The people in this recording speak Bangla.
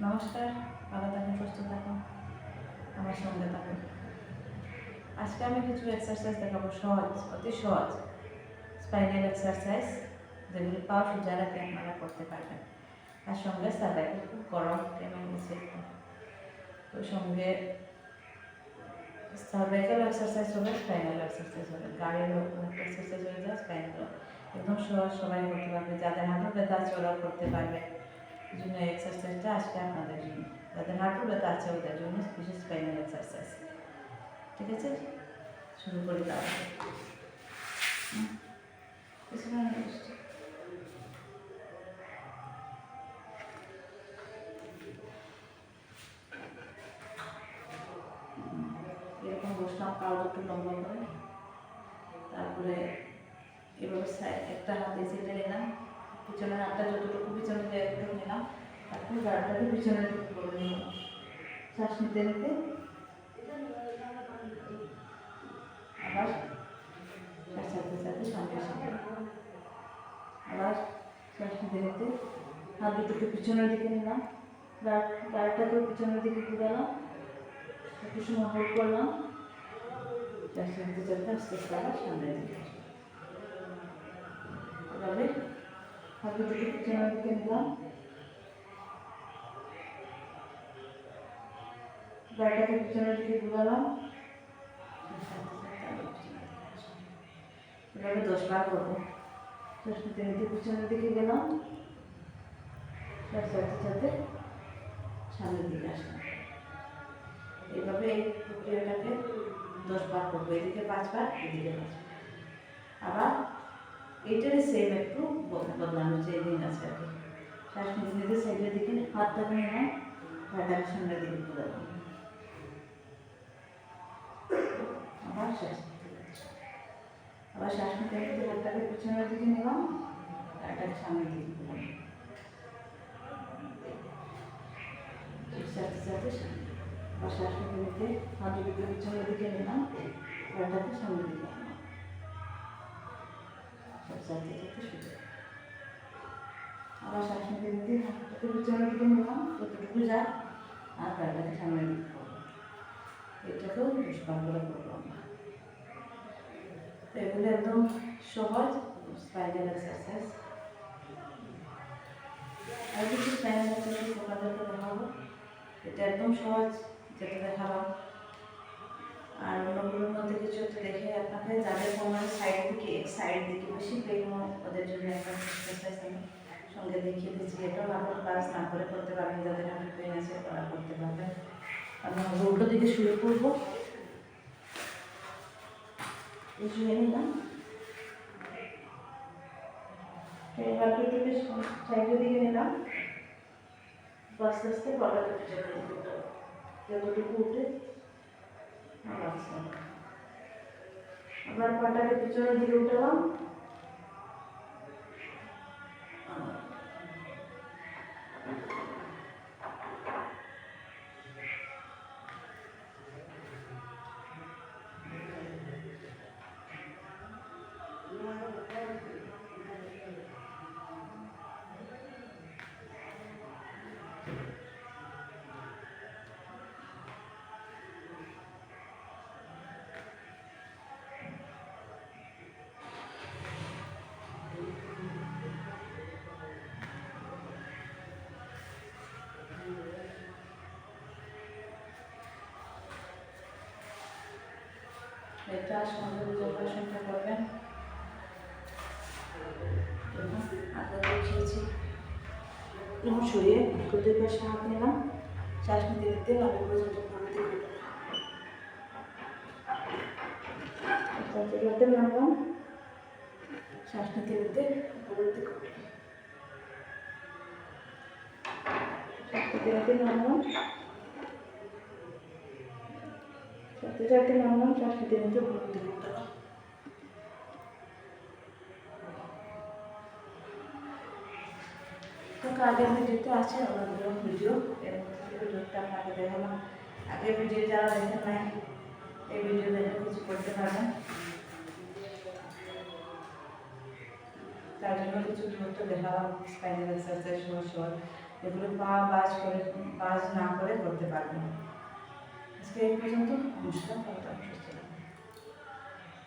নমস্কার, ভালো থাকুন, সুস্থ থাকুন, আমার সঙ্গে থাকুন। আজকে আমি কিছু এক্সারসাইজ দেখাবো, সহজ, অতি সহজ স্পাইনাল এক্সারসাইজ, যেগুলি পা সোজা রেখে আপনারা করতে পারবেন। তার সঙ্গে সার্ভাইকাল খুব গরম কেমন গেছে, ওই সঙ্গে সার্ভাইকাল এক্সারসাইজ হবে, স্পাইনাল এক্সারসাইজ হবে, গাড়ির এক্সারসাইজ হয়ে যায়, স্পাইনাল একদম সহজ, সবাই করতে পারবে। যাদের হাঁটু ব্যথা আছে ওরাও করতে পারবে। এই জন্য এই এক্সারসাইজটা আজকে আপনাদের জন্য, যাদের হাঁটু ব্যথা আছে ওদের জন্য বিশেষ স্পাইনাল এক্সারসাইজ। ঠিক আছে, শুরু করি তাহলে। এরকম বসলাম, পাও একটু লম্বা করে, তারপরে এভাবে একটা হাত এসে নিলাম, পিছনের হাতটা যতটুকু পিছনে যায় এতটুকু নিলাম, তারপর গাড়িটাকে পিছনের দিকে করে নিলাম। শ্বাস নিতে নিতে আবার শ্বাস ছাড়তে ছাড়তে সামনে সামনে, আবার শ্বাস নিতে নিতে হাত দুটোকে পিছনের দিকে নিলাম, গাড়িটাকেও পিছনের দিকে ঘুরালাম, একটু সময় হোল্ড করলাম, শ্বাস নিতে চলতে আস্তে আস্তে আবার সামনের দিকে এভাবে হাত দুটোকে পিছনের দিকে নিলাম, গাড়িটাকে পিছনের দিকে ঘুরালাম, এভাবে 10 বার করবো। শ্বাস নিতে নিতে পিছনের দিকে গেলাম, শ্বাস ছাড়তে ছাড়তে সামনের দিকে আসলাম। এইভাবে এই প্রক্রিয়াটাকে 10 বার করবো, এদিকে 5 বার, এদিকে 5 বার। আবার এইটারই সেম একটু বদলানো চেঞ্জিং আছে আর কি। শ্বাস নিতে নিতে সাইডের দিকে হাতটাকে নিলাম, গাড়িটাকে সামনের দিকে ঘুরালাম, আবার শ্বাস আবার শ্বাস নিতে নিতে হাতটাকে পিছনের দিকে নিলাম, গাড়িটাকে সামনের দিকে ঘুরালাম, সাথে সাথে আবার শ্বাস নিতে নিতে হাত দুটোকে পিছনের দিকে নিলাম, গাড়িটাকে সামনের দিকে আনলাম, সাথে সাথে সোজা। আবার শ্বাস নিতে নিতে হাতটাকে পিছনের দিকে নিলাম, যতটুকু যায়, আর গাড়িটাকে সামনের দিকে করলাম। এটাকেও 10 বার করে করবো আমরা। তো এগুলো একদম সহজ স্পাইনাল এক্সারসাইজ। আর কিছু স্পাইনাল এক্সারসাইজ আপনাদেরকে দেখাবো, এটা একদম সহজ যেটা দেখালাম। আর অন্যগুলোর মধ্যে কিছু একটু দেখে আপনাকে, যাদের কোমরের সাইড দিকে বেশি পেন, ওদের জন্য একটা এক্সারসাইজ আমি সঙ্গে দেখিয়ে দিচ্ছি। এটাও আপনার ক্লাস না করে করতে পারবেন, যাদের হাঁটু পেন আছে তারা করতে পারবেন। আমরা উল্টো দিকে শুয়ে পড়বো, এই শুয়ে নিলাম, হাঁটুটাকে সাইডের দিকে নিলাম, আস্তে আস্তে গলাটা পিছনে দিতে হবে, যতটুকু উঠে আবার পাটাকে পিছনের দিকে উঠালাম, এটা সঙ্গে যোগাসনটা করবেন। আগে বসিয়েছি, যেমন শুয়ে দুই পাশে হাত নিলাম, শ্বাস নিতে নিতে নাভি পর্যন্ত প্রবৃত্তি করতে নামলাম, শ্বাস নিতে নিতে প্রবৃত্তি করলাম, শ্বাস নিতে নিতে নামলাম, সাথে সাথে নামলাম, শ্বাস নিতে নিতে প্রবৃত্তি করলাম। আগের ভিডিওতে আছে অনেকগুলো ভিডিও, এর মধ্যে ভিডিওটা আপনাকে দেখালাম। আগের ভিডিও যারা দেখেন নাই, এই ভিডিও দেখে কিছু করতে পারবেন। তার জন্য কিছু দূরত্ব দেখালাম, স্পাইনাল এক্সারসাইজ সহজ সহজ। এগুলো পা বাজ না করে করতে পারবেন। আজকে এই পর্যন্ত। নমস্কার।